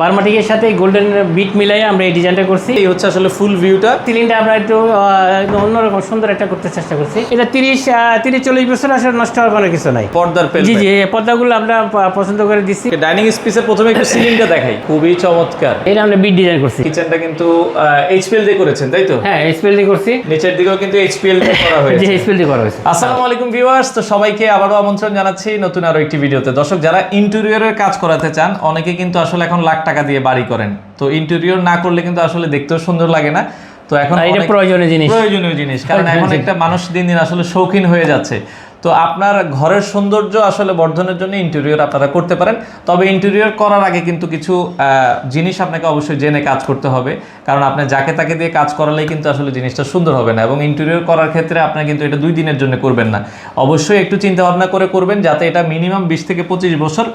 বারমাটিকের সাথে golden bit মিলাই আমরা এই ডিজাইনটা করছি। এই হচ্ছে আসলে ফুল ভিউটা। সিলিংটা আমরা একটু অন্যরকম সুন্দর একটা করতে চেষ্টা করছি। এটা 30-40 বছর আসলে নষ্ট হওয়ার কোনো কিছু নাই। পর্দার পেল, জি জি, এই পর্দাগুলো আমরা পছন্দ করে দিচ্ছি। ডাইনিং স্পেসের প্রথমে একটু সিলিংটা দেখাই, খুবই চমৎকার। এটা আমরা বিট ডিজাইন করছি। কিচেনটা কিন্তু এইচপিএল দিয়ে করেছেন, তাই তো? হ্যাঁ, এইচপিএল দিয়ে করছি। নিচের দিকেও কিন্তু এইচপিএল দিয়ে করা হয়েছে। জি, এইচপিএল দিয়ে করা হয়েছে। আসসালামু আলাইকুম ভিউয়ার্স, তো সবাইকে আবারো আমন্ত্রণ জানাচ্ছি নতুন আরো একটি ভিডিওতে। দর্শক, যারা ইন্টেরিয়রের কাজ করাতে চান, অনেকে কিন্তু আসলে এখন লাখ টাকা দিয়ে বাড়ি করেন, তো ইন্টেরিয়র না করলে কিন্তু আসলে দেখতেও সুন্দর লাগে না। তো এখন এটা প্রয়োজনীয় জিনিস, কারণ এখন একটা মানুষ দিন দিন আসলে শৌখিন হয়ে যাচ্ছে। তো আপনার ঘরের সৌন্দর্য আসলে বর্ধনের জন্য ইন্টেরিয়র আপনারা করতে পারেন। তবে ইন্টেরিয়র করার আগে কিন্তু কিছু জিনিস আপনাকে অবশ্যই জেনে কাজ করতে হবে, কারণ আপনি যাকে তাকে দিয়ে কাজ করালেই কিন্তু আসলে জিনিসটা সুন্দর হবে না। এবং ইন্টেরিয়র করার ক্ষেত্রে আপনার কিন্তু এটা 2 দিনের জন্য করবেন না, অবশ্যই একটু চিন্তা ভাবনা করে করবেন, যাতে এটা মিনিমাম 20 থেকে 25 বছর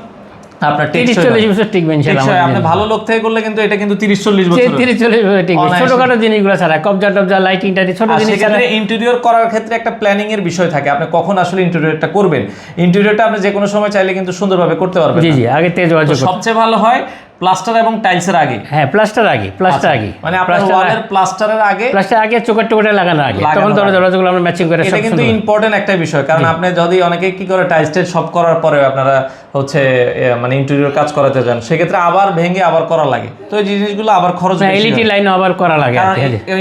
আপনার 30-40 বছর টিকবে ইনশাআল্লাহ। আপনি ভালো লোক থেকে করলে কিন্তু এটা কিন্তু 30-40 বছর 30-40 বছর টিকবে। ছোটখাটো জিনিসগুলো ছাড়া, কবজা লাইটিং টাইটিং ছোট জিনিস ছাড়া। ইন্টেরিয়র করার ক্ষেত্রে একটা প্ল্যানিং এর বিষয় থাকে, আপনি কখন আসলে ইন্টেরিয়রটা করবেন। ইন্টেরিয়রটা আপনি যে কোনো সময় চাইলে কিন্তু সুন্দরভাবে করতে পারবেন। জি জি, আগে থেকে যোগাযোগ করুন। সবচেয়ে ভালো হয় প্লাস্টার এবং টাইলসের আগে। হ্যাঁ, প্লাস্টার আগে মানে আপনার ওয়ালের প্লাস্টারের আগে চোখের লাগানোর আগে, তখন দরজাগুলো আমরা ম্যাচিং করে। এটা কিন্তু ইম্পর্টেন্ট একটা বিষয়, কারণ আপনি যদি অনেকে কি করে টাইলস সব করার পরে আপনারা হচ্ছে মানে ইন্টেরিয়র কাজ করাতে যান, সেক্ষেত্রে আবার ভেঙে আবার করা লাগে। তো এই জিনিসগুলো আবার খরচ বেশি, এলইডি লাইনও আবার করা লাগে।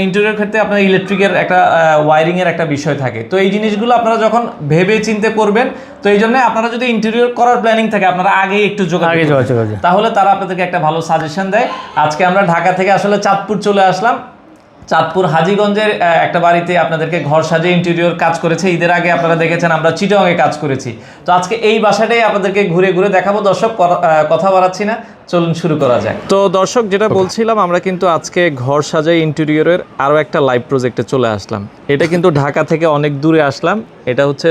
ইন্টেরিয়র ক্ষেত্রে আপনার ইলেকট্রিকের একটা ওয়্যারিং এর একটা বিষয় থাকে। তো এই জিনিসগুলো আপনারা যখন ভেবে চিন্তে করবেন, তো এই জন্য আপনারা যদি ইন্টেরিয়র করার প্ল্যানিং থাকে, আপনারা আগে একটু যোগাযোগ করবেন, তাহলে তারা আপনাদেরকে একটা ভালো সাজেশন দেয়। আজকে আমরা ঢাকা থেকে আসলে চাঁদপুর চলে আসলাম। চাঁদপুর হাজীগঞ্জের একটা বাড়িতে আপনাদেরকে ঘর সাজিয়ে ইন্টেরিয়র কাজ করেছে। ঈদের আগে আপনারা দেখেছেন আমরা চিটাগাংয়ে কাজ করেছি। তো আজকে এই বাসাটাই আপনাদেরকে ঘুরে ঘুরে দেখাবো। দর্শক, কথা বাড়াচ্ছি না, চলুন শুরু করা যাক। তো দর্শক, যেটা বলছিলাম, আমরা কিন্তু আজকে ঘর সাজাই ইন্টেরিয়রের আরও একটা লাইভ প্রজেক্টে চলে আসলাম। এটা কিন্তু ঢাকা থেকে অনেক দূরে আসলাম, এটা হচ্ছে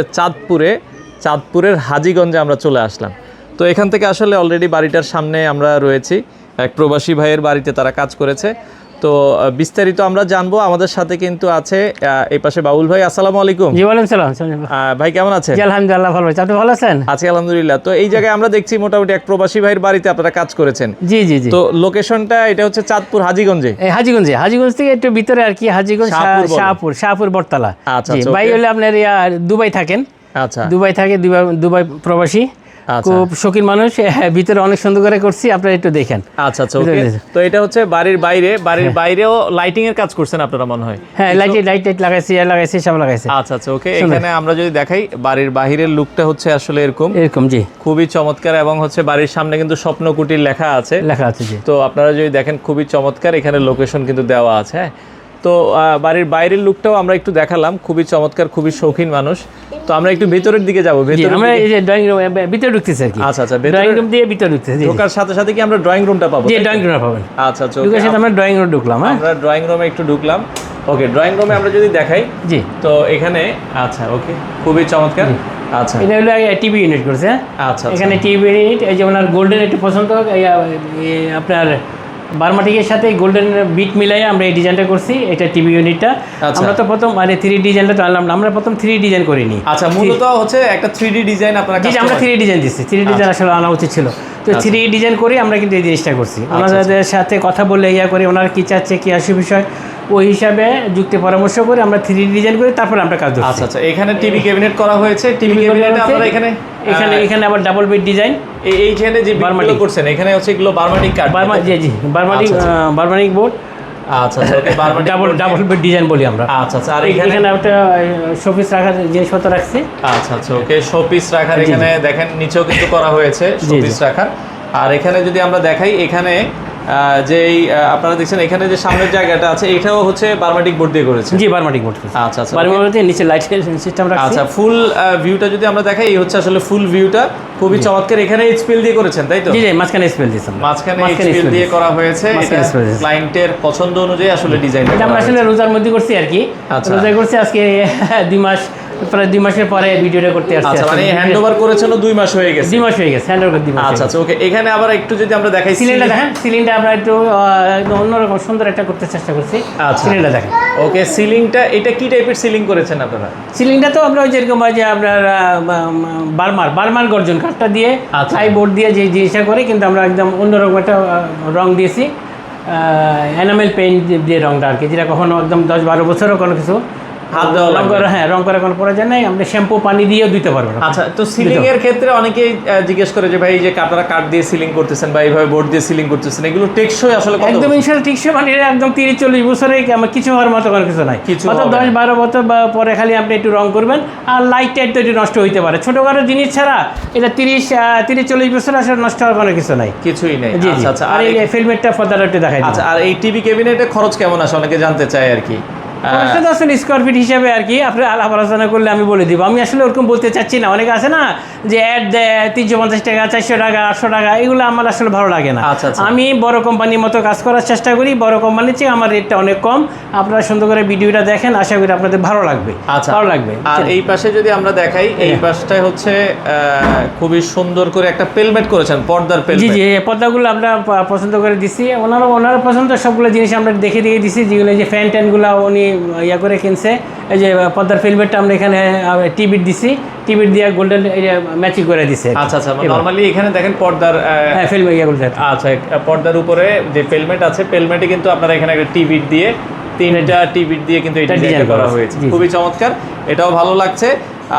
চাঁদপুরের হাজীগঞ্জে আমরা চলে আসলাম। তো এখান থেকে আসলে অলরেডি বাড়িটার সামনে আমরা রয়েছি, এক প্রবাসী ভাইয়ের বাড়িতে তারা কাজ করেছে। তো বিস্তারিত আমরা জানবো। আমাদের সাথে কিন্তু আছে এই পাশে বাউল ভাই। আসসালামু আলাইকুম। জি, ওয়ালাইকুম সালাম। ভাই কেমন আছেন? জি, আলহামদুলিল্লাহ ভালো আছি। আপনি ভালো আছেন? আছি আলহামদুলিল্লাহ। তো এই জায়গায় আমরা দেখছি মোটামুটি এক প্রবাসী ভাইয়ের বাড়িতে আপনারা কাজ করেছেন। জি জি জি। তো লোকেশনটা এটা হচ্ছে চাঁদপুর হাজীগঞ্জে। হাজীগঞ্জ থেকে একটু ভিতরে আর কি, হাজীগঞ্জ শাহপুর বটতলা। আচ্ছা, ভাই হলে আপনার দুবাই থাকেন। আচ্ছা, দুবাই থাকে, দুবাই প্রবাসী, খুব শৌখিন মানুষ। ভিতরে অনেক সুন্দর করে করছি, আপনারা একটু দেখেন। আচ্ছা আচ্ছা, ওকে। তো এটা হচ্ছে বাড়ির বাইরেও লাইটিং এর কাজ করছেন আপনারা মনে হয়? হ্যাঁ, লাইট লাগাইছি, সব লাগাইছি। আচ্ছা আচ্ছা, ওকে। এখানে আমরা যদি দেখাই, বাড়ির বাহিরের লুকটা হচ্ছে আসলে এরকম। জি, খুবই চমৎকার। এবং হচ্ছে বাড়ির সামনে কিন্তু স্বপ্ন কুটির লেখা আছে। জি। তো আপনারা যদি দেখেন, খুবই চমৎকার। এখানে লোকেশন কিন্তু দেওয়া আছে। হ্যাঁ, তো বাড়ির বাইরের লুকটাও আমরা একটু দেখালাম। খুবই চমৎকার, খুবই শৌখিন মানুষ। তো আমরা একটু ভেতরের দিকে যাবো। আমরা এই যে ড্রয়িং রুম ভিতরে ঢুকতেছি আর কি। আচ্ছা আচ্ছা, ড্রয়িং রুম দিয়ে ভিতরে ঢুকতেছি। ঢোকার সাথে সাথে কি আমরা ড্রয়িং রুমটা পাবো? জি, ড্রয়িং রুম পাবেন। আচ্ছা আচ্ছা, ঢোকার সাথে আমরা ড্রয়িং রুম ঢুকলাম। হ্যাঁ, আমরা ড্রয়িং রুমে একটু ঢুকলাম। ওকে, ড্রয়িং রুমে আমরা যদি দেখাই, জি, তো এখানে আচ্ছা, ওকে, খুবই চমৎকার। আচ্ছা, এটা হলো টিভি ইউনিট করছে। আচ্ছা, এখানে টিভি ইউনিট, এই যেমন গোল্ডেন একটু পছন্দ, আপনার বারমাটিকের সাথে গোল্ডেন বিট মিলাই আমরা এই ডিজাইনটা করছি। এটা টিভি ইউনিটটা আমরা তো প্রথম 3D ডিজাইনটা তো আনলাম না, আমরা প্রথম 3D ডিজাইন করিনি। আচ্ছা, মূলত হচ্ছে একটা 3D ডিজাইন আপনারা জি, আমরা 3D ডিজাইন দিচ্ছি। 3D ডিজাইন আসলে আনা উচিত ছিল। তো 3D ডিজাইন করি আমরা কিন্তু এই জিনিসটা করছি। ওনাদের সাথে কথা বলে করি, ওনারা কী চাচ্ছে, কী আসে বিষয়, ওই হিসাবে যুক্তি পরামর্শ করে আমরা 3D ডিজাইন করি, তারপরে আমরা কাজ করছি। আচ্ছা আচ্ছা, এখানে টিভি ক্যাবিনেট করা হয়েছে। টিভি ক্যাবিনেট আপনারা এখানে আবার ডাবল বেড ডিজাইন। এইখানে যে বিটগুলো করছেন, এখানে হচ্ছে এগুলো বারমাটিক কাঠ। জি, বারমাটিক বোর্ড। আচ্ছা আচ্ছা, ওকে, ডাবল বেড ডিজাইন বলি আমরা। আচ্ছা আচ্ছা, আর এখানে একটা শোপিস রাখার জিনিসপত্র রাখছি। আচ্ছা আচ্ছা, ওকে, শোপিস রাখার। এখানে দেখেন নিচেও কিন্তু করা হয়েছে শোপিস রাখার। আর এখানে যদি আমরা দেখাই, এখানে যেই আপনারা দেখছেন এখানে যে সামনের জায়গাটা আছে, এটাও হচ্ছে বারমাটিক বোর্ড দিয়ে করেছে। জি, বারমাটিক বোর্ড। আচ্ছা আচ্ছা, বারমাটিক নিচে লাইট সিস্টেম রাখছি। আচ্ছা, ফুল ভিউটা যদি আমরা দেখাই, এই হচ্ছে আসলে ফুল ভিউটা, খুবই চমৎকার। এখানে এইচপিএল দিয়ে করেছেন, তাই তো? জি জি, মাঝখানে এইচপিএল দিয়েছেন। মাঝখানে এইচপিএল দিয়ে করা হয়েছে। এটা ক্লায়েন্টের পছন্দ অনুযায়ী আসলে ডিজাইন। এটা আমরা আসলে রোজার মধ্যে করছি আর কি। রোজা করছি আজকে 2 মাস প্রায় 2 মাসের পরে ভিডিওটা করতে আসছে। আচ্ছা, মানে হ্যান্ড ওভার করেছেন 2 মাস হয়ে গেছে। 2 মাস হয়ে গেছে হ্যান্ড ওভার 2 মাস। আচ্ছা আচ্ছা, ওকে। এখানে আবার একটু যদি আমরা দেখাই সিলিংটা দেখেন, সিলিংটা আমরা একটু একদম অন্যরকম সুন্দর একটা করতে চেষ্টা করছি। আচ্ছা, সিলিংটা দেখেন। ওকে, সিলিংটা এটা কি টাইপের সিলিং করেছেন আপনারা? সিলিংটা তো আমরা ওই যেরকম যে আপনার বার্মার গর্জন কাঠটা দিয়ে আচ্ছা। বোর্ড দিয়ে যে জিনিসটা করে, কিন্তু আমরা একদম অন্যরকম একটা রং দিয়েছি, এনামেল পেইন্ট দিয়ে রংটা আর কি, যেটা কখনো একদম 10-12 বছরও কোনো কিছু হাত দেওয়া রং করা, হ্যাঁ রং করা কোনো প্রয়োজন নাই। আমরা শ্যাম্পু পানি দিয়েও দিতে পারবো না। আচ্ছা, তো সিলিং এর ক্ষেত্রে অনেকেই জিজ্ঞেস করে যে ভাই এই যে আপনারা কাঠ দিয়ে সিলিং করতেছেন বা এইভাবে বোর্ড দিয়ে সিলিং করতেছেন, এগুলো টেকসই আসলে কত? একদম ইনশাআল্লাহ টিকসই, মানে একদম 30-40 বছরে আমার কিছু হওয়ার মতো কোনো কিছু নাই। কিছু অত 10-12 বছর বা পরে খালি আপনি একটু রং করবেন, আর লাইট টাইট তো একটু নষ্ট হইতে পারে, ছোটখাটো জিনিস ছাড়া এটা 30-40 বছর আসলে নষ্ট হওয়ার কোনো কিছু নাই, কিছুই নেই। জি জি। আচ্ছা আচ্ছা, আর এই ফিল্মেটটা পর্দাটা একটু দেখাই দিই। আচ্ছা, আর এই টিভি ক্যাবিনেটে খরচ কেমন আসে অনেকে জানতে চায় আর কি। খরচটা তো আসলে স্কোয়ার ফিট হিসাবে আর কি, আপনি আলাপ আলোচনা করলে আমি বলে দিব। আমি আসলে ওরকম বলতে চাচ্ছি না, অনেকে আছে না যে অ্যাড দেয় 350 টাকা, 400 টাকা, 800 টাকা, এগুলো আমার আসলে ভালো লাগে না। আচ্ছা, আচ্ছা। আমি বড় কোম্পানির মতো কাজ করার চেষ্টা করি, বড় কোম্পানির চেয়ে আমার রেটটা অনেক কম। আপনারা সুন্দর করে ভিডিওটা দেখেন, আশা করি আপনাদের ভালো লাগবে। আচ্ছা, ভালো লাগবে। আর এই পাশে যদি আমরা দেখাই, এই পাশটায় হচ্ছে খুবই সুন্দর করে একটা পেলমেট করেছেন, পর্দার জি পেলমেট। জি, এই পর্দাগুলো আমরা পছন্দ করে দিছি, ওনারা পছন্দ সবগুলো জিনিস আমরা দেখে দিয়ে দিছি, যেগুলো যে ফ্যান ট্যানগুলো উনি ইয়া করে কিনছে। এই যে পর্দার ফিল্মেটটা আমরা এখানে টিভির দিছি, টিভির দিয়ে গোল্ডেন ম্যাচিং করে দিছে। আচ্ছা আচ্ছা, নরমালি এখানে দেখেন পর্দার ফিল্ম ইয়াগুলো। আচ্ছা, পর্দার উপরে যে পেলমেট আছে, পেলমেটে কিন্তু আপনারা এখানে একটা টিভি দিয়ে, 3টা টিভি দিয়ে কিন্তু এটা ডিজাইন করা হয়েছে, খুবই চমৎকার, এটাও ভালো লাগছে।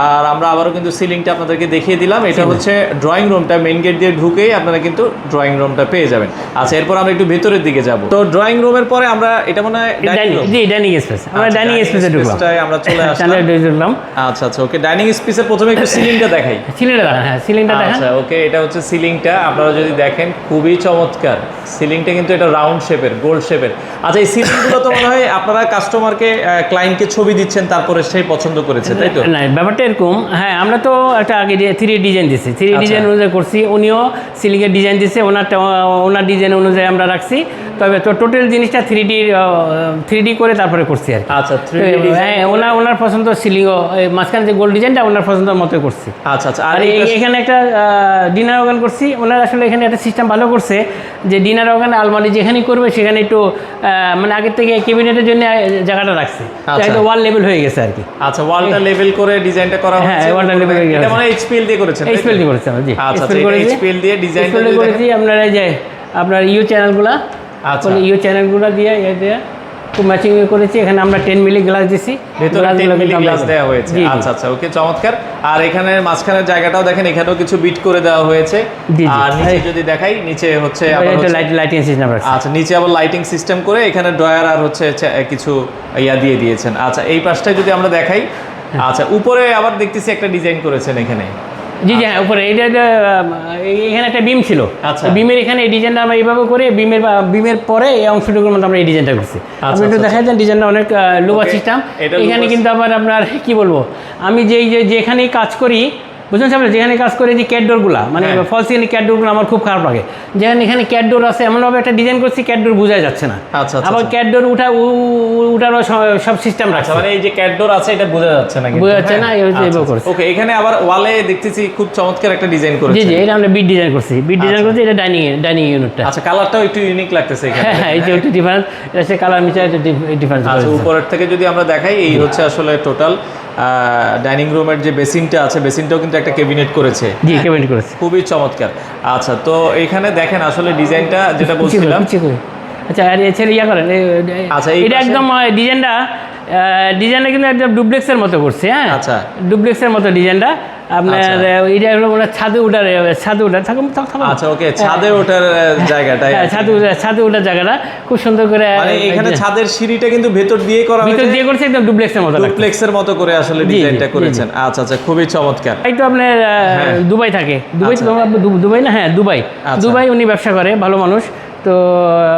আর আমরা আবারও কিন্তু সিলিংটা আপনাদেরকে দেখিয়ে দিলাম। এটা হচ্ছে ড্রয়িং রুমটা, মেইন গেট দিয়ে ঢুকেই আপনারা কিন্তু ড্রয়িং রুমটা পেয়ে যাবেন। আচ্ছা, এরপর আমরা একটু ভেতরের দিকে যাব। তো ড্রয়িং রুমের পরে আমরা, এটা মনে হয় ডাইনিং রুম। জি, ডাইনিং স্পেস, আমরা ডাইনিং স্পেসে ঢুকলাম, আমরা চলে আসলাম। আচ্ছা আচ্ছা, ওকে, ডাইনিং স্পেসে প্রথমে একটু সিলিংটা দেখাই। সিলিংটা দেখেন, হ্যাঁ সিলিংটা দেখেন। আচ্ছা, ওকে, এটা হচ্ছে সিলিংটা, আপনারা যদি দেখেন খুবই চমৎকার সিলিংটা, কিন্তু এটা রাউন্ড শেপের, গোল্ড শেপের। আচ্ছা, এই সিলিংগুলো তো মনে হয় আপনারা কাস্টমারকে, ক্লায়েন্টকে ছবি দিচ্ছেন, তারপরে সেই পছন্দ করেছে, তাই তো? না, ব্যাপারটা এরকম, হ্যাঁ আমরা তো একটা আগে 3D ডিজাইন দিচ্ছি, 3D ডিজাইন অনুযায়ী করছি, উনিও সিলিংয়ের ডিজাইন দিচ্ছে, ওনার ডিজাইন অনুযায়ী আমরা রাখছি। তবে তো টোটাল জিনিসটা 3D করে তারপরে করছি আর কি। আচ্ছা, 3D হ্যাঁ, ওনার পছন্দ সিলিংও, মাঝখানে যে গোল্ড ডিজাইনটা ওনার পছন্দের মতো করছি। আচ্ছা আচ্ছা, আর এখানে একটা ডিনার ওয়াগন করছি, ওনার আসলে এখানে একটা সিস্টেম ভালো করছে যে ডিনার ওয়াগন আলমারি যেখানে করবে সেখানে একটু মানে আগের থেকে ক্যাবিনেটের জন্য জায়গাটা রাখছে, একটু ওয়াল লেভেল হয়ে গেছে আর কি। আচ্ছা, ওয়ালটা লেভেল করে ডিজাইনটা করা হয়েছে। হ্যাঁ, ওয়ালটা লেভেল হয়ে গেছে। এটা মানে এইচপিএল দিয়ে করেছেন? এইচপিএল দিয়ে করেছি আমরা, জি। আচ্ছা, এইচপিএল দিয়ে ডিজাইনটা করেছি। আপনার এই যে আপনার ইউ চ্যানেলগুলো, আচ্ছা, ইউ চ্যানেলগুলো দিয়ে খুব ম্যাচিং করেছি। এখানে আমরা 10 মিলি গ্লাস দিছি, ভেতরে 10 মিলি গ্লাস দেওয়া হয়েছে। আচ্ছা আচ্ছা, ওকে, চমৎকার। আর এখানে মাঝখানের জায়গাটাও দেখেন, এখানেও কিছু বিট করে দেওয়া হয়েছে। আর নিচে যদি দেখাই, নিচে হচ্ছে লাইটিং সিস্টেম। আচ্ছা, নিচে আবার লাইটিং সিস্টেম করে এখানে ড্রয়ার আর হচ্ছে কিছু ইয়া দিয়ে দিয়েছেন। আচ্ছা, এই পাশটায় যদি আমরা দেখাই, আচ্ছা, উপরে আবার দেখতেছি একটা ডিজাইন করেছেন এখানে। জি জি, হ্যাঁ, উপরে এইটা এখানে একটা বিম ছিল। আচ্ছা, বিমের এখানে এই ডিজাইনটা আমরা এইভাবে করে বিমের পরে এই অংশটুকুর মধ্যে আমরা এই ডিজাইনটা করছি। আপনি একটু দেখাই দেন, ডিজাইনটা অনেক লোবা সিস্টেম। এখানে কিন্তু আবার আপনার কি বলবো, আমি যেখানেই কাজ করি, বুঝলেন সাহেব, যেখানে কাজ করে যে ক্যাটডোরগুলো, মানে ফল সিলিং ক্যাটডোরগুলো আমার খুব খারাপ লাগে। যেখানে এখানে ক্যাটডোর আছে, এমনভাবে একটা ডিজাইন করছি ক্যাটডোর বোঝা যাচ্ছে না। আচ্ছা, আবার ক্যাটডোর উঠারও সব সিস্টেম রাখছে, মানে এই যে ক্যাটডোর আছে এটা বোঝা যাচ্ছে না, বোঝা যাচ্ছে না, এইভাবে করছি। ওকে, এখানে আবার ওয়ালে দেখতেছি খুব চমৎকার একটা ডিজাইন করেছে। জি জি, এটা আমরা বিট ডিজাইন করছি, বিট ডিজাইন করছি, এটা ডাইনিং ইউনিটটা। আচ্ছা, কালারটাও একটু ইউনিক লাগতেছে এখানে। হ্যাঁ, এই যে একটু ডিফারেন্স, এটা সে কালার নিচে একটা ডিফারেন্স। আচ্ছা, উপরের থেকে যদি আমরা দেখাই, এই হচ্ছে আসলে টোটাল ডাইনিং রুমের যে বেসিনটা আছে, বেসিনটাও কিন্তু একটা ক্যাবিনেট করেছে। জি, ক্যাবিনেট করেছে, খুবই চমৎকার। আচ্ছা, তো এখানে দেখেন আসলে ডিজাইনটা যেটা বলছিলাম। আচ্ছা, আর এছাড়া ইয়া করেন, আচ্ছা, এটা একদম ডিজাইনটা কিন্তু একদম ডুপ্লেক্সের মতো করছে। হ্যাঁ, আচ্ছা, ডুপ্লেক্সের মতো ডিজাইনটা আপনার। এটা হলো ওনার ছাদে ওঠার থাকুন। আচ্ছা, ওকে, ছাদে ওঠার জায়গাটা, ছাদে ওঠার জায়গাটা খুব সুন্দর করে, মানে এখানে ছাদের সিঁড়িটা কিন্তু ভেতর দিয়ে করা হয়েছে, ভেতর দিয়ে করছে, একদম ডুপ্লেক্সের মতো করে আসলে ডিজাইনটা করেছেন। আচ্ছা আচ্ছা, খুবই চমৎকার। এই তো আপনার দুবাই থাকে, দুবাই না, হ্যাঁ দুবাই উনি ব্যবসা করে, ভালো মানুষ। তো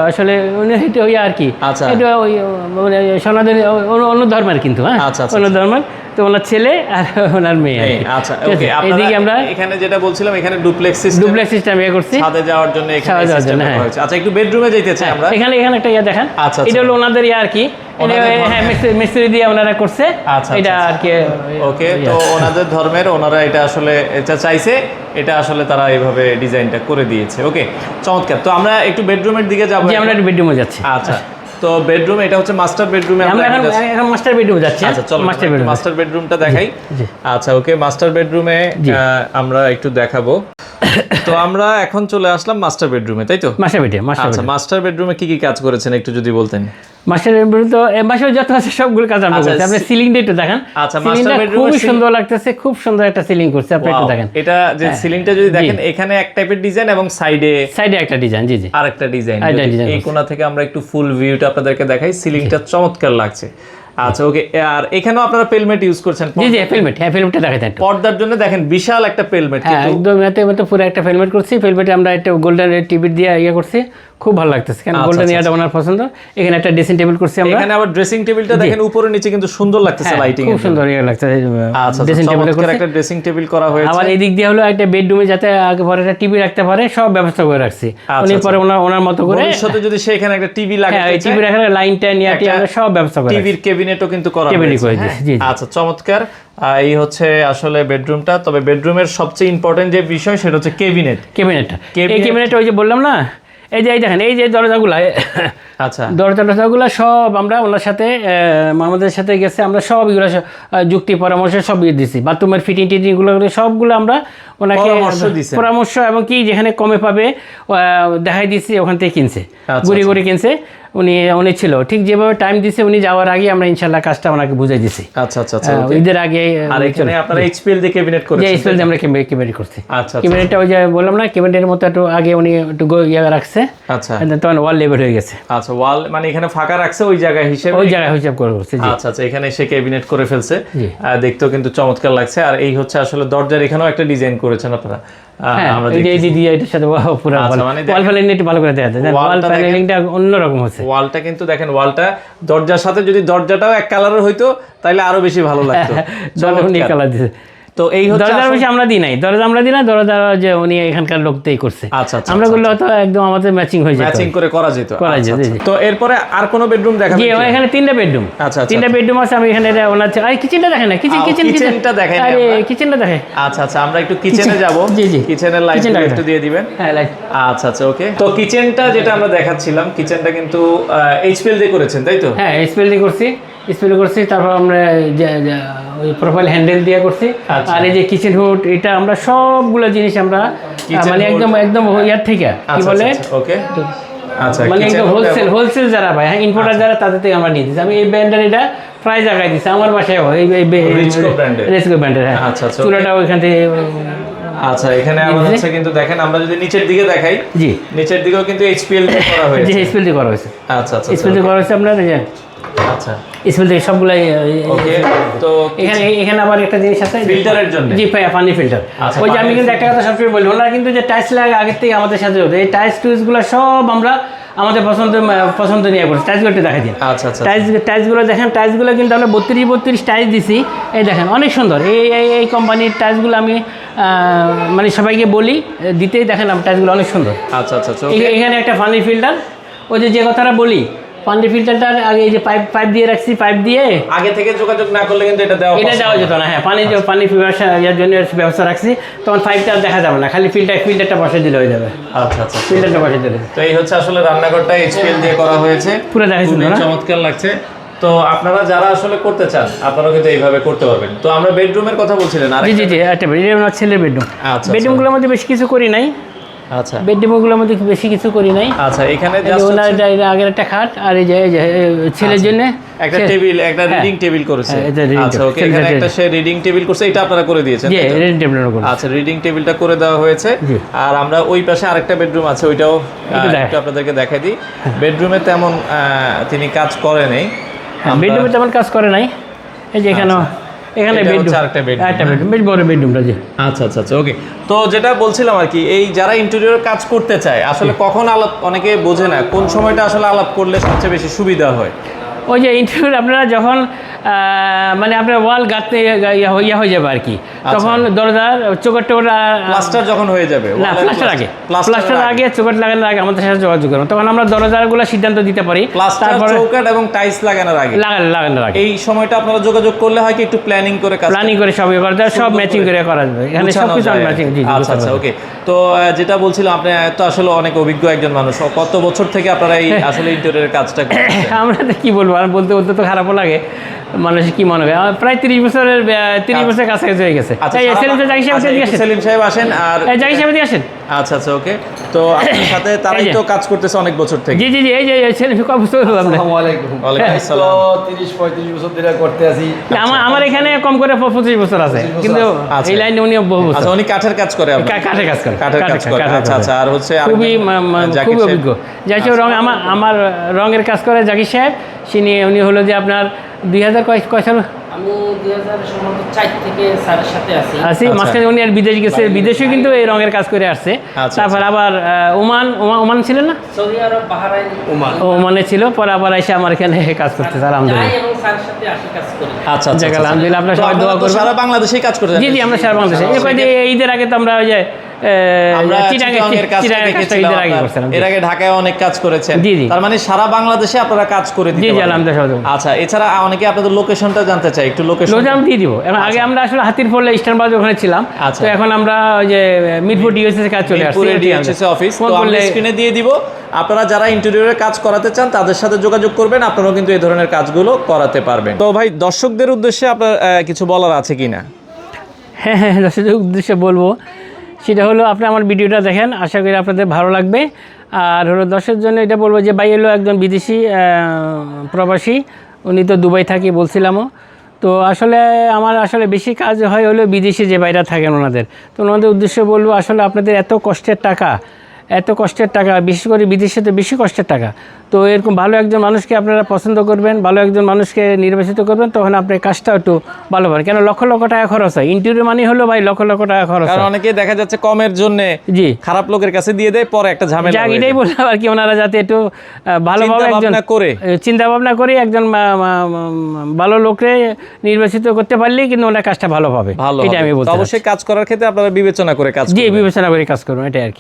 আসলে উনি ওই আর কি, এটা ওই মানে সনাতনী অন্য ধর্মের, কিন্তু হ্যাঁ অন্য ধর্মের। তো ওনার ছেলে আর ওনার মেয়ে আর কি। আচ্ছা ঠিক আছে? ওকে এইদিকে আমরা এখানে যেটা বলছিলাম এখানে ডুপ্লেক্স সিস্টেম ইয়ে করছি ছাদে যাওয়ার জন্য এখানে ছাদে যাওয়ার সিস্টেম জন্য, করা হ্যাঁ। হয়েছে। আচ্ছা একটু বেডরুমে যাইতে চাই আমরা। এখানে একটা ইয়ে দেখেন, আচ্ছা, এটা হলো ওনাদের ইয়ে আর কি, ওনাদের হ্যাঁ ধর্মের। মিস্ত্রি দিয়ে ওনারা করছে আচ্ছা, এটা আচ্ছা, আর কি। ওকে, তো ওনাদের ধর্মের ওনারা এটা আসলে এটা চাইছে, এটা আসলে তারা এইভাবে ডিজাইনটা করে দিয়েছে। ওকে, চমৎকার। তো আমরা একটু বেডরুমের দিকে যাবো। যে আমরা একটু বেডরুমে যাচ্ছি। আচ্ছা, তো বেডরুম এটা হচ্ছে মাস্টার বেডরুমে আমরা এখন মাস্টার বেডরুমে যাচ্ছি। আচ্ছা চলো মাস্টার বেডরুম, মাস্টার বেডরুমটা দেখাই। জি। আচ্ছা ওকে, মাস্টার বেডরুমে আমরা একটু দেখাবো। তো আমরা এখন চলে আসলাম মাস্টার বেডরুমে, তাই তো? মাস্টার বেডরুম, আচ্ছা, মাস্টার বেডরুমে কি কি কাজ করেছেন একটু যদি বলতেন। মাস্টার বেডরুম তো মাস্টার যত আছে সবগুলো কাজ আমরা করছি। আপনি সিলিংটা একটু দেখেন। আচ্ছা, সিলিংটা খুব সুন্দর লাগতেছে, খুব সুন্দর একটা সিলিং করছে, আপনি একটু দেখেন। এটা যে সিলিংটা যদি দেখেন, এখানে এক টাইপের ডিজাইন এবং সাইডে একটা ডিজাইন, জি জি, আরেকটা ডিজাইন। এই কোণা থেকে আমরা একটু ফুল ভিউটা আপনাদেরকে দেখাই, সিলিংটা চমৎকার লাগছে। আচ্ছা ওকে, আর এখানেও আপনারা পেলমেট ইউজ করছেন? জি জি, পেলমেট, হ্যাঁ পেলমেটটা দেখাই দেন। পর্দার জন্য দেখেন বিশাল একটা পেলমেট, হ্যাঁ একদম এতে পুরো একটা পেলমেট করছি। পেলমেটে আমরা একটা গোল্ডেন টিভি দিয়ে ইয়ে করছি, খুব ভালো লাগতেছে। কেন গোল্ডেন ইয়াটা ওনার পছন্দ। এখানে একটা ড্রেসিং টেবিল করছি আমরা। এখানে আবার ড্রেসিং টেবিলটা দেখেন উপরে নিচে কিন্তু সুন্দর লাগতেছে, লাইটিং খুব সুন্দর ইয়ে লাগতেছে। আচ্ছা, ড্রেসিং টেবিল চমৎকার একটা ড্রেসিং টেবিল করা হয়েছে। আবার এই দিক দিয়ে হলো একটা বেডরুমে যাতে আগে পরে একটা টিভি রাখতে পারে, সব ব্যবস্থা করে রাখছি। উনি পরে ওনার মতো করে ভবিষ্যতে যদি সেখানে একটা টিভি লাগাতে চায়, টিভি রাখার লাইনটা নিয়ে আমরা সব ব্যবস্থা করে টিভির ক্যাবিনেটও কিন্তু করা হয়েছে। আচ্ছা চমৎকার। এই হচ্ছে আসলে বেডরুমটা। তবে বেডরুমের সবচেয়ে ইম্পর্টেন্ট যে বিষয় সেটা হচ্ছে ক্যাবিনেটটা। এই ক্যাবিনেট ওই যে বললাম না, এই যে দেখেন এই যে দরজাগুলা, আচ্ছা দরজাগুলো সব আমরা ওনার সাথে আমাদের সাথে গেছে, আমরা সব এগুলো যুক্তি পরামর্শ সব দিচ্ছি। বাথরুমের ফিটিং টিটিংগুলো সবগুলো আমরা ওনাকে পরামর্শ এবং কি যেখানে কমে পাবে দেখাই দিচ্ছি, ওখান থেকে কিনছে, ঘুরে ঘুরে কিনছে। উনি ছিল ঠিক যেভাবে টাইম দিছে, উনি যাওয়ার আগে আমরা ইনশাল্লাহ কাজটা ওনাকে বুঝাই দিছি। আচ্ছা আচ্ছা আচ্ছা, ঈদের আগে। আর এখানে আপনারা এইচপিএল দিয়ে ক্যাবিনেট করেছেন? এইচপিএল দিয়ে আমরা ক্যাবিনেট করছি। আচ্ছা, ক্যাবিনেটটা ওই যে বললাম না, ক্যাবিনেটের মতো একটু আগে উনি একটু ইয়ে রাখছে। আচ্ছা, তখন ওয়াল লেভেল হয়ে গেছে। আচ্ছা, ওয়াল মানে এখানে ফাঁকা রাখছে ওই জায়গায় হিসেবে, হিসাব করে করছে। আচ্ছা আচ্ছা, এখানে এসে ক্যাবিনেট করে ফেলছে, দেখতেও কিন্তু চমৎকার লাগছে। আর এই হচ্ছে আসলে দরজার এখানেও একটা ডিজাইন করেছেন আপনারা। আমরা দেখি এটার সাথে পুরো ওয়াল প্যানেলিং একটু ভালো করে দেখা যায়। ওয়াল প্যানেলিংটা অন্যরকম হচ্ছে। ওয়ালটা কিন্তু দেখেন, ওয়ালটা দরজার সাথে যদি দরজাটাও এক কালারের হইতো তাহলে আরো বেশি ভালো লাগতো। চমৎকার কালার দিয়েছে। তো এই হচ্ছে দরজা বেশি আমরা দিই নাই, দরজা যে উনি এখানকার লোকতেই করছে। আচ্ছা আচ্ছা, আমরা গুলো তো একদম আমাদের ম্যাচিং হয়ে যায়, ম্যাচিং করে করা যেত। তো এরপরে আর কোন বেডরুম দেখাবেন? জি, এখানে তিনটা বেডরুম। আচ্ছা, তিনটা বেডরুম আছে। আমি এখানে ওনার কিচেনটা দেখেন না, কিচেনটা দেখেন। আরে কিচেনটা দেখে। আচ্ছা আচ্ছা, আমরা একটু কিচেনে যাব। জি জি, কিচেনের লাইটটা একটু দিয়ে দিবেন। হ্যাঁ লাইট। আচ্ছা আচ্ছা ওকে। তো কিচেনটা যেটা আমরা দেখাচ্ছিলাম, কিচেনটা কিন্তু এইচপিএল দিয়ে করেছেন, তাই তো? হ্যাঁ এইচপিএল দিয়ে করছি, তারপর আমরা ওই প্রোফাইল হ্যান্ডেল দিয়ে করছি। আর এই যে কিচেন হুড, এটা আমরা সবগুলো জিনিস আমরা মানে একদম ইয়ার থেকে কি বলে ওকে, আচ্ছা মানে একদম হোলসেল যারা ভাই, হ্যাঁ ইম্পোর্টার যারা, তাদের থেকে আমরা নিয়ে দিচ্ছি। আমি এই ব্র্যান্ডের এটা প্রায় জায়গায় দিচ্ছি আমার বাসায়, রিচকো ব্র্যান্ডের। হ্যাঁ আচ্ছা আচ্ছা, চুলাটা ওইখান থেকে। আচ্ছা, এখানে আবার হচ্ছে কিন্তু দেখেন, আমরা যদি নিচের দিকে দেখাই, জি নিচের দিকেও কিন্তু এইচপিএল দিয়ে করা হয়েছে। জি এইচপিএল দিয়ে করা হয়েছে। আচ্ছা আচ্ছা, এইচপিএল দিয়ে করা হয়েছে আপনার। আচ্ছা স্কুল থেকে সবগুলাই। ওকে, তো এখানে আবার একটা জিনিস আছে ফিল্টারের জন্য। জি পানি ফিল্টার। ওই যে আমি কিন্তু একটা কথা সবসময় বলি, ওনারা কিন্তু যে টাইলস লাগে আগের থেকে আমাদের সাথে হতো, এই টাইলস টুইলসগুলো সব আমরা আমাদের পছন্দ নিয়ে করছি। টাইলসগুলো একটু দেখা দিন। আচ্ছা আচ্ছা, টাইলসগুলো দেখেন, টাইলসগুলো কিন্তু আমরা 32 টাইলস দিছি। এই দেখেন অনেক সুন্দর। এই কোম্পানির টাইলসগুলো আমি মানে সবাইকে বলি দিতেই, দেখেন টাইলসগুলো অনেক সুন্দর। আচ্ছা আচ্ছা, এখানে একটা পানি ফিল্টার, ওই যে কথাটা বলি, পানি ফিল্টারটা আগে এই যে পাইপ দিয়ে রাখছি, পাইপ দিয়ে আগে থেকে যোগাযোগ না করলে কিন্তু এটা দেওয়া যেত না। হ্যাঁ পানি ফিল্টার জন্য ব্যবস্থা রাখছি, তখন পাইপটা দেখা যাবে না, খালি ফিল্টারটা বসে দিলে হয়ে যাবে। আচ্ছা আচ্ছা, ফিল্টারটা বসে দিলে। তো এই হচ্ছে আসলে রান্নাঘরটা এইচপিএল দিয়ে করা হয়েছে, পুরো দেখাচ্ছি না, চমৎকার লাগছে। তো আপনারা যারা আসলে করতে চান, আপনারা কিন্তু এইভাবে করতে পারবেন। তো আমরা বেডরুমের কথা বলছিলেন। জি জি জি, একটা বেডরুম, ছেলের বেডরুম। আচ্ছা, বেডরুমগুলোর মধ্যে বেশি কিছু করি নাই। আচ্ছা, বেডরুমগুলোর মধ্যে বেশি কিছু করি নাই। আচ্ছা, এখানে আগের একটা খাট, আর এই যে ছেলের জন্য একটা টেবিল, একটা রিডিং টেবিল করেছে। আচ্ছা ওকে, এখানে একটা সে রিডিং টেবিল করছে, এটা আপনারা করে দিয়েছেন? জি, রিডিং টেবিলটা করে। আচ্ছা, রিডিং টেবিলটা করে দেওয়া হয়েছে। আর আমরা ওই পাশে আরেকটা বেডরুম আছে, ওইটাও একটু আপনাদেরকে দেখাই দিই। বেডরুমে তেমন তিনি কাজ করে নাই, বেডরুমে তেমন কাজ করে নাই। এই যে এখানে বেডরুম, বেশ বড় বেডরুমটা। জি আচ্ছা আচ্ছা আচ্ছা ওকে। তো যেটা বলছিলাম আর কি, এই যারা ইন্টেরিয়র কাজ করতে চায়, আসলে কখন আলাপ, অনেকে বোঝে না কোন সময়টা আসলে আলাপ করলে সবচেয়ে বেশি সুবিধা হয়। ওই যে ইন্টেরিয়র আপনারা যখন মানে আপনার ওয়াল গাঁথতে ইয়া হয়ে যাবে আর কি, তখন দরজার চোখের টোকর প্লাস্টার যখন হয়ে যাবে, না প্লাস্টার আগে চোখের লাগানোর আগে আমাদের সাথে যোগাযোগ করুন, তখন আমরা দরজাগুলো সিদ্ধান্ত দিতে পারি। তারপরে চৌকাঠ এবং টাইলস লাগানোর আগে এই সময়টা আপনারা যোগাযোগ করলে হয় কি একটু প্ল্যানিং করে সবই করা যায়, সব ম্যাচিং করে করা যাবে এখানে সবকিছু ম্যাচিং। আচ্ছা আচ্ছা, ওকে। তো যেটা বলছিলাম, আপনি তো আসলে অনেক অভিজ্ঞ একজন মানুষ, কত বছর থেকে আপনারা এই আসলে ইন্টেরিয়রের কাজটা করছেন? আমরা তো কি বলবো, আর বলতে বলতে তো খারাপও লাগে, মানুষ কি মনে হয়, প্রায় 30 বছরের কাছাকাছি হয়ে গেছে। সেলিম সাহেব আসেন, আর জাকির সাহেব দিয়ে আসেন। আচ্ছা আচ্ছা, ওকে। তো আপনার সাথে তারাই তো কাজ করতেছে অনেক বছর থেকে। জি জি জি, এই যে সেলিম কত বছর হলো আপনার? আসসালামু আলাইকুম। ওয়ালাইকুম আসসালাম। 30-35 বছর ধরে করতে আছি। আমার এখানে কম করে 25 বছর আছে, কিন্তু এই লাইনে উনি বহু বছর। আচ্ছা, উনি কাঠের কাজ করে? কাঠের কাজ করে। আচ্ছা আচ্ছা। আর হচ্ছে খুবই অভিজ্ঞ জাকির সাহেব, আমার রঙের কাজ করে জাকির সাহেব। উনি হলো যে আপনার 2000 কয় সাল? আমি 2004 থেকে স্যারের সাথে আছি। মাঝখানে উনি আর বিদেশ গেছে, বিদেশেও কিন্তু এই রঙের কাজ করে আসছে। তারপর আবার ওমান ছিলেন না? সৌদি আরব, বাহরাইন, ওমানে ছিল, পরে আবার এসে আমার এখানে কাজ করতেছে। আলহামদুলিল্লাহ। এবং স্যারের সাথে আসি কাজ করি। আচ্ছা আচ্ছা, আলহামদুলিল্লাহ। আপনারা সবাই দোয়া করবেন। সারা বাংলাদেশেই কাজ করে? জি জি, আমরা সারা বাংলাদেশে। ঈদের আগে তো আমরা ওই যে এর আগে ঢাকায় অনেক কাজ করেছেন। জি জি, তার মানে সারা বাংলাদেশে আপনারা কাজ করে দিতে পারেন? জি জি, আলহামদুলিল্লাহ। আচ্ছা, এছাড়া অনেকে আপনাদের লোকেশনটা জানতে চাই, একটু লোকেশন দিয়ে দিব। আগে আমরা আসলে হাতিরপুল ইস্টার্ন বাজার ওখানে ছিলাম, তো এখন আমরা ওই যে মিরপুর ডিএসএস কাজ চলে আসছে, ডিএসএস অফিস। তো আমরা স্ক্রিনে দিয়ে দিব, আপনারা যারা ইন্টেরিয়রের কাজ করাতে চান তাদের সাথে যোগাযোগ করবেন, আপনারাও কিন্তু এই ধরনের কাজগুলো করাতে পারবেন। তো ভাই, দর্শকদের উদ্দেশ্যে আপনার কিছু বলার আছে কিনা? হ্যাঁ হ্যাঁ, দর্শকদের উদ্দেশ্যে বলবো, সেটা হলো আপনি আমার ভিডিওটা দেখেন, আশা করি আপনাদের ভালো লাগবে। আর হলো দর্শকের জন্য এটা বলবো যে ভাই হলো একজন বিদেশি প্রবাসী, উনি তো দুবাই থাকি বলছিলামও। তো আসলে আমার বেশি কাজ হয় হলো বিদেশি যে বাইরে থাকেন ওনাদের। তো ওনাদের উদ্দেশ্যে বলবো, আসলে আপনাদের এত কষ্টের টাকা, বিশেষ করে বিদেশে তো বেশি কষ্টের টাকা। তো এরকম ভালো একজন মানুষকে আপনারা পছন্দ করবেন, ভালো একজন মানুষকে নির্বাচিত করবেন, তখন আপনার কাজটা একটু ভালো হবে। কেন লক্ষ লক্ষ টাকা খরচ হয়, ইন্টারভিউ মানে হলো ভাই লক্ষ লক্ষ টাকা খরচ হয়। অনেকে দেখা যাচ্ছে কমের জন্য জি খারাপ লোকের কাছে দিয়ে দেয়, পরে একটা ঝামেলা। এটাই বললাম আর কি, ওনারা যাতে একটু ভালোভাবে চিন্তা ভাবনা করে একজন ভালো লোককে নির্বাচিত করতে পারলেই কিন্তু ওনার কাজটা ভালো পাবে, এটা আমি বলছি। অবশ্যই কাজ করার ক্ষেত্রে আপনারা বিবেচনা করে কাজ করবেন। জি, বিবেচনা করে কাজ করুন, এটাই আর কি।